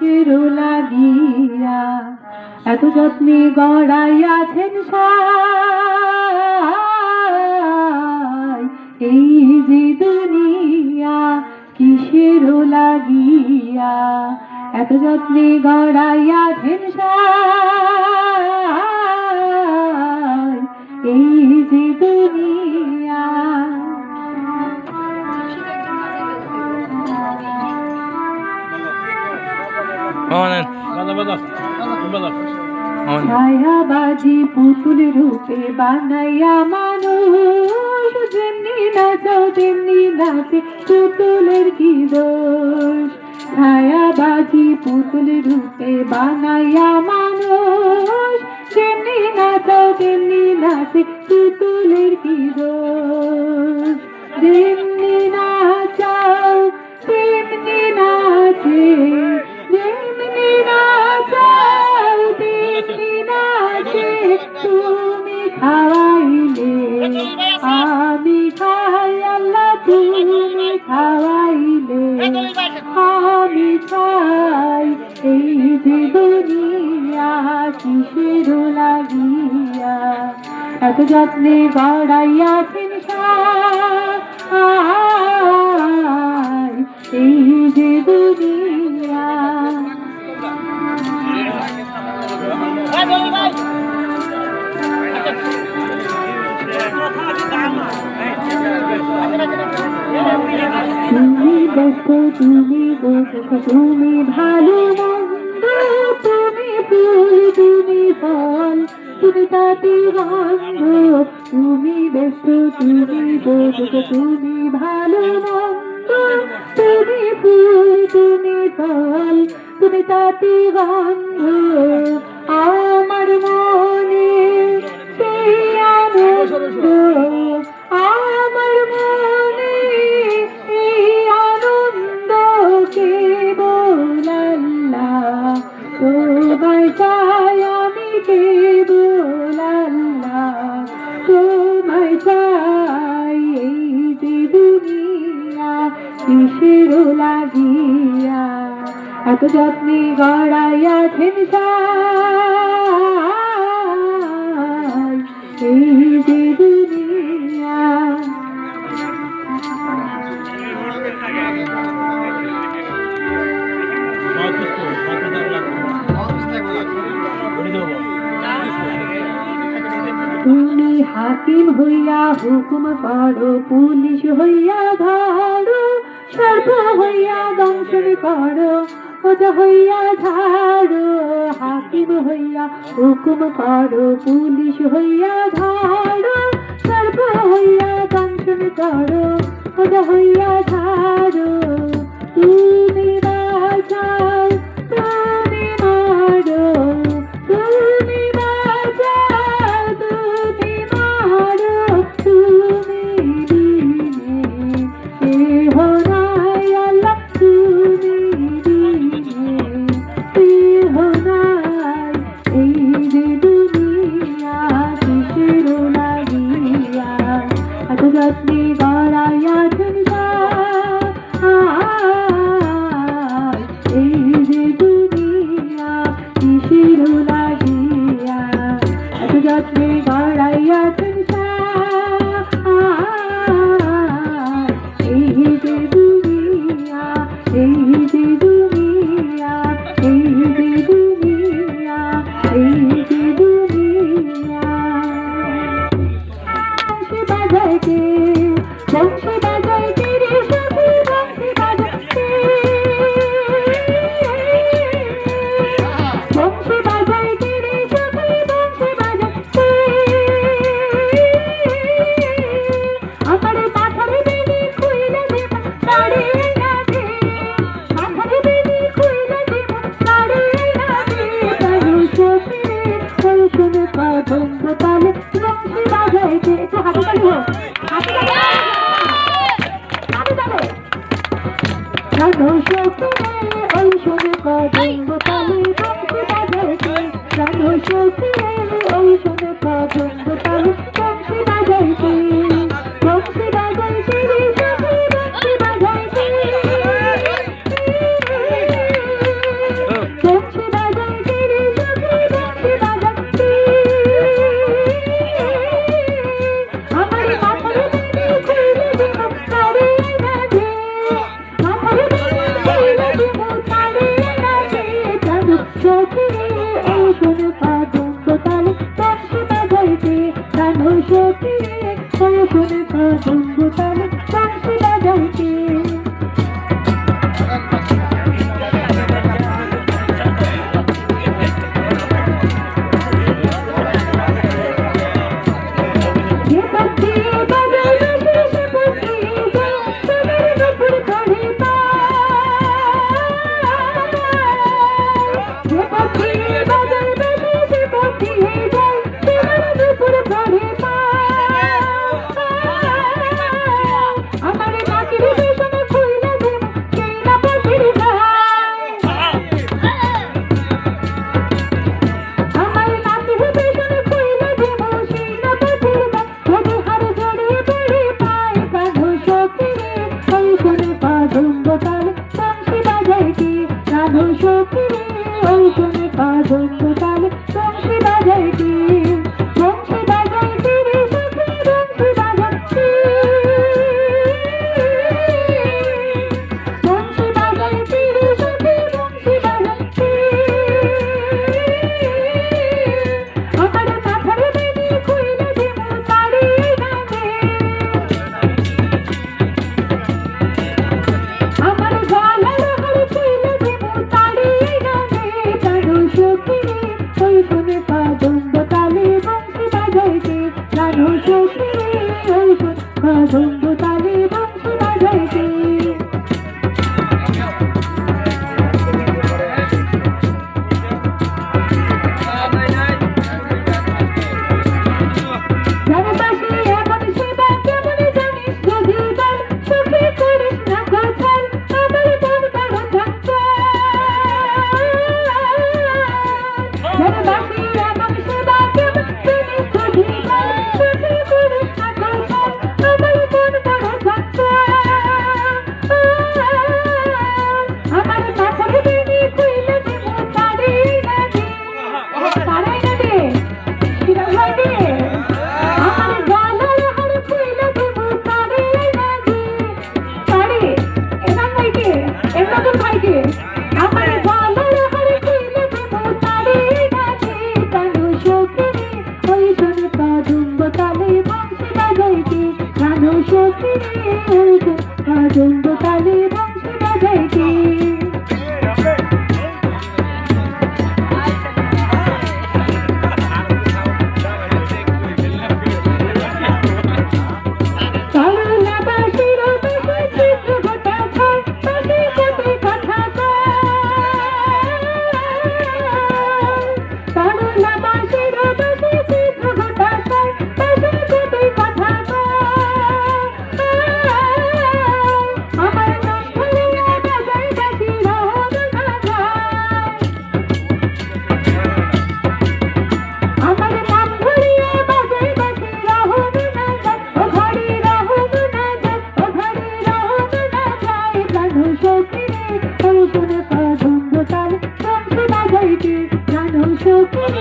কিসের লাগিয়া এত যত্নে গড়াইয়াছেন সাই এই যে দুনিয়া কিসের লাগিয়া এত যত্নে গড়াইয়াছেন সাই এই যে দুনিয়া। ছায়াবাজি পুতুল রূপে বানাইয়া মানুষ যেমনি নাচাও তেমনি নাচে পুতুলের কি দোষ। ছায়াবাজি পুতুল রূপে বানাইয়া মানুষ যেমনি নাচাও তেমনি নাচে পুতুলের কি দোষ। যেমনি নাচাও তেমনি নাচে যেমনি নাচাও তেমনি নাচে তুমি খাওয়াইলে আমি খাই আল্লাহ তুমি খাওয়াইলে আমি খাই এই যে দুনিয়া কিসের লাগিয়া এত যত্নে গড়াইয়াছেন সাই এই যে দুনিয়া। তুমি ব্যস্ত তুমি বসে তুমি ভালো মন্দ তুমি ফুল তুমি ফল তুমি তাতে গন্ধ। তুমি ব্যস্ত তুমি বসে তুমি ভালো মন্দ তুমি ফুল তুমি ফল তুমি তাতে গন্ধ। আমার মনে সেই আনন্দ আমার মনে এই আনন্দ কেবল আল্লাহ তোমায় চাই আমি কেবল আল্লাহ তোমায় চাই এই যে দুনিয়া কিসের লাগিয়া এত যত্নে গড়াইয়াছেন সাই এই যে দুনিয়া। তুমি হাকিম হইয়া হুকুম করো পুলিশ হইয়া ধরো সর্ব হইয়া দংশন করো ওজা হইয়া ঝাড়ো। হাকিম হইয়া হুকুম করো পুলিশ হইয়া ধরো সর্ব হইয়া দংশন করো ওজা হইয়া ঝাড়ো। তুমি বাঁচাও তুমি মারো তুমি বাঁচাও তুমি মারো তুমি দিনে কেহ নাই আল্লাহ তুমি দিনে কেহ নাই এই যে দুনিয়া কিসের লাগিয়া এত যত্নে গড়াইয়াছেন এই যে দুনিয়া কিসের লাগিয়া এত যত্নে গড়াইয়াছেন এই যে দুনিয়া এই যে দুনিয়া এই যে দুনিয়া এই যে দুনিয়া। বংশী বাজাইতে বংশী বাজাইতে রে সখী বংশী বাজাইতে বংশী বাজাইতে রে সখী বংশী বাজাইতে আমার মাথার বেনি খুইলা দেব তারে লাগে মাথার বেনি খুইলা দেব তারে লাগে তারে সখী ওই শুনে কদম্ব তালে বংশী বাজাইতে একটু হাতে তালি হোক হাতে তালি হাতে তালি জানো সখী ওই শুনে কদম্ব তালে বংশী বাজাইতে জানো সখী ওই শুনে কদম্ব তালে বংশী বাজাইতে বংশী বাজাইতে রে সখী বংশী বাজাইতে জানো সখী রে ওই শুনে কাদম্ব তালে বংশী বাজাইতে বংশী বাজাইতে রে সখী বংশী বাজাইতে বংশী বাজাইতে রে সখী বংশী বাজাইতে আমার মাথার বেনি খুইলে দেব তারে গানে আমার গলার হার খুইলে দেব তারে গানে জানো সখী রে ওই শুনে কাদম্ব তালে বংশী বাজাইতে জানো সখী রে ওই শুনে কাদম্ব তালে বংশী বাজাইতে চারপাশে এমন সেবা কেমন জানিস যদি বল সুখী করিস না গোছাল আমার মন বড় চারপাশে এমন সেবা কেমন জানিস যদি বল সুখী করিস না গোছাল আমার মন বড় আমার মাথার বেনি খুইলে দেব তারে গানে তারাই না রে কিরম হয় রে আমার গলার হার খুইলে দেব তারে গানে তারে এনার ভাইকে এনাদের ভাইকে আমার গলার হার খুইলে দেব তারে গানে জানো সখী রে ওই শুনে কাদম্ব তালে বংশী বাজাইতে জানো সখী রে ওই শুনে কাদম্ব তালে বংশী বাজাইতে করুণা বাসির বাসি চিত্র গোটা খায় বাসি কবি কথা কয় করুণা বাসির বাসি চিত্র গোটা খায় বাসি কবি কথা কয় আমার নাম ধরিয়া বাজাই বাসি রহম না যায় আমার নাম ধরিয়া বাজাই বাসি রহম না যায় ও ঘরে রহম না যায় ও ঘরে রহম না যায় জানো সখী রে ওই শুনে কাদম্ব তালে বংশী বাজাইতে জানো সখী রে